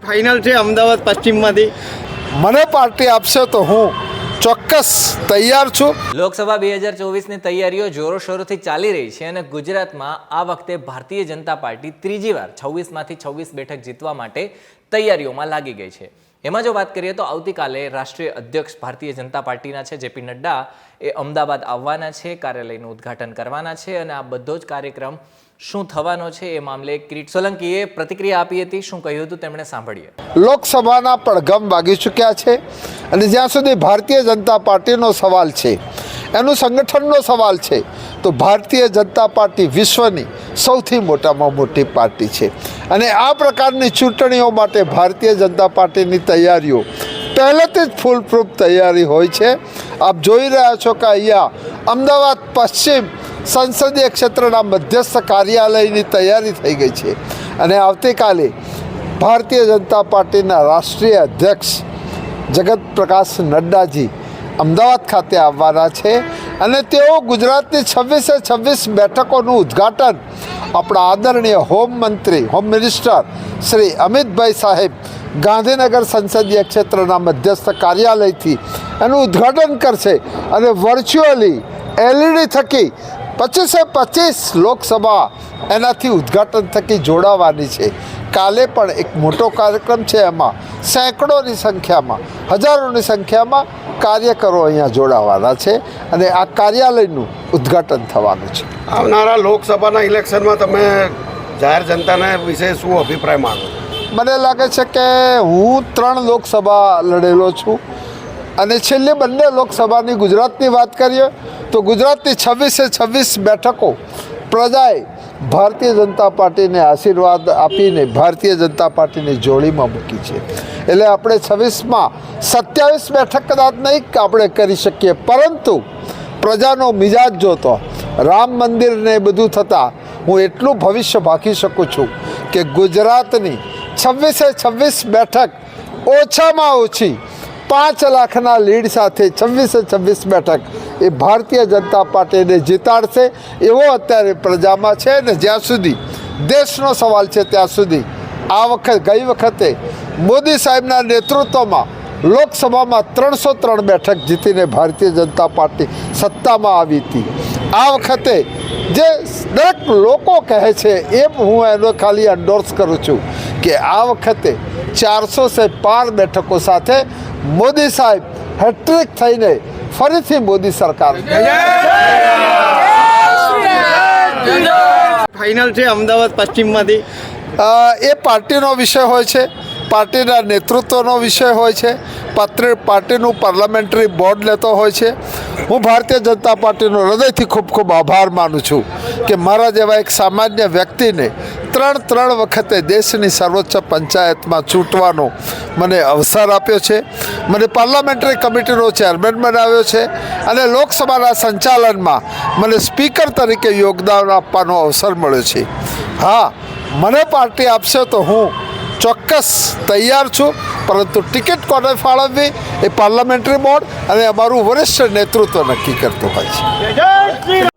Final છે અમદાવાદ પશ્ચિમમાંથી મને party આપશે તો હું ચોક્કસ તૈયાર છું. લોકસભા 2024ની તૈયારીઓ જોરોશોરોથી ચાલી રહી છે અને ગુજરાતમાં આ વખતે ભારતીય જનતા પાર્ટી ત્રીજી વાર 26માંથી 26 બેઠક જીતવા માટે તૈયારીઓમાં લાગી ગઈ છે. એમાં જો વાત કરીએ તો આવતીકાલે રાષ્ટ્રીય અધ્યક્ષ ભારતીય જનતા પાર્ટીના છે જેપી નડ્ડા એ અમદાવાદ આવવાના છે, કાર્યાલયનું ઉદ્ઘાટન કરવાના છે અને આ બધો જ કાર્યક્રમ શું થવાનો છે એ મામલે કિરીટ સોલંકીએ પ્રતિક્રિયા આપી હતી. શું કહ્યું હતું તેમણે સાંભળીએ. લોકસભાના પડઘમ વાગી ચૂક્યા છે અને જ્યાં સુધી ભારતીય જનતા પાર્ટીનો સવાલ છે, એનું સંગઠનનો સવાલ છે, તો ભારતીય જનતા પાર્ટી વિશ્વની સૌથી મોટામાં મોટી પાર્ટી છે અને આ પ્રકારની ચૂંટણીઓ માટે ભારતીય જનતા પાર્ટીની તૈયારીઓ પહેલેથી જ ફૂલપ્રૂફ તૈયારી હોય છે. આપ જોઈ રહ્યા છો કે અહીંયા અમદાવાદ પશ્ચિમ સંસદીય ક્ષેત્રના મધ્યસ્થ કાર્યાલયની તૈયારી થઈ ગઈ છે અને આવતીકાલે ભારતીય જનતા પાર્ટીના રાષ્ટ્રીય અધ્યક્ષ જગત પ્રકાશ નડ્ડાજી અમદાવાદ ખાતે આવવાના છે અને તેઓ ગુજરાતની 26 બેઠકોનું ઉદ્ઘાટન આપણા આદરણીય હોમ મિનિસ્ટર શ્રી અમિતભાઈ સાહેબ ગાંધીનગર સંસદીય ક્ષેત્રના મધ્યસ્થ કાર્યાલયથી એનું ઉદ્ઘાટન કરશે અને વર્ચ્યુઅલી LED થકી 25 લોકસભા એનાથી ઉદ્ઘાટન થકી જોડાવાની છે. કાલે પણ એક મોટો કાર્યક્રમ છે, એમાં સેંકડોની સંખ્યામાં, હજારોની સંખ્યામાં કાર્યકરો અહીંયા જોડાવાના છે અને આ કાર્યાલયનું ઉદ્ઘાટન થવાનું છે. આવનારા લોકસભાના ઇલેક્શનમાં તમે જાહેર જનતાને વિશે શું અભિપ્રાય માગો? મને લાગે છે કે હું 3 લોકસભા લડેલો છું અને છેલ્લી બંને લોકસભાની ગુજરાતની વાત કરીએ તો ગુજરાતની 26 બેઠકો પ્રજાએ ભારતીય જનતા પાર્ટીને આશીર્વાદ આપીને ભારતીય જનતા પાર્ટીની જોડીમાં મૂકી છે. એટલે આપણે 26માં 27 બેઠક કદાચ નહીં આપણે કરી શકીએ, પરંતુ પ્રજાનો મિજાજ જોતો રામ મંદિરને બધું થતાં હું એટલું ભવિષ્ય ભાંકી શકું છું કે ગુજરાતની 26 બેઠક ઓછામાં ઓછી 5 લાખના લીડ સાથે 26 બેઠક એ ભારતીય જનતા પાર્ટીને જીતાડશે એવો અત્યારે પ્રજામાં છે. ને જ્યાં સુધી દેશનો સવાલ છે ત્યાં સુધી ગઈ વખતે મોદી સાહેબના નેતૃત્વમાં લોકસભામાં 303 બેઠક જીતીને ભારતીય જનતા પાર્ટી સત્તામાં આવી હતી. આ વખતે જે દરેક લોકો કહે છે એ હું એનો ખાલી એન્ડોર્સ કરું છું કે આ વખતે 400 બેઠકો સાથે મોદી સાહેબ હેટ્રિક થઈને ફરીથી મોદી સરકાર. ફાઇનલ છે અમદાવાદ પશ્ચિમમાંથી એ પાર્ટીનો વિષય હોય છે, પાર્ટીના નેતૃત્વનો વિષય હોય છે, પાર્ટીનું પાર્લામેન્ટરી બોર્ડ લેતો હોય છે. હું ભારતીય જનતા પાર્ટીનો હૃદયથી ખૂબ આભાર માનું છું કે મારા જેવા એક સામાન્ય વ્યક્તિને 3 વખતે દેશની સર્વોચ્ચ પંચાયતમાં ચૂંટવાનો મને અવસર આપ્યો છે, મને પાર્લામેન્ટરી કમિટીનો ચેરમેન બનાવ્યો છે અને લોકસભાના સંચાલનમાં મને સ્પીકર તરીકે યોગદાન આપવાનો અવસર મળ્યો છે. હા, મને પાર્ટી આપશે તો હું ચોક્કસ તૈયાર છું, પરંતુ ટિકિટ કોને ફાળવવી એ પાર્લામેન્ટરી બોર્ડ અને અમારું વરિષ્ઠ નેતૃત્વ નક્કી કરતું હોય છે.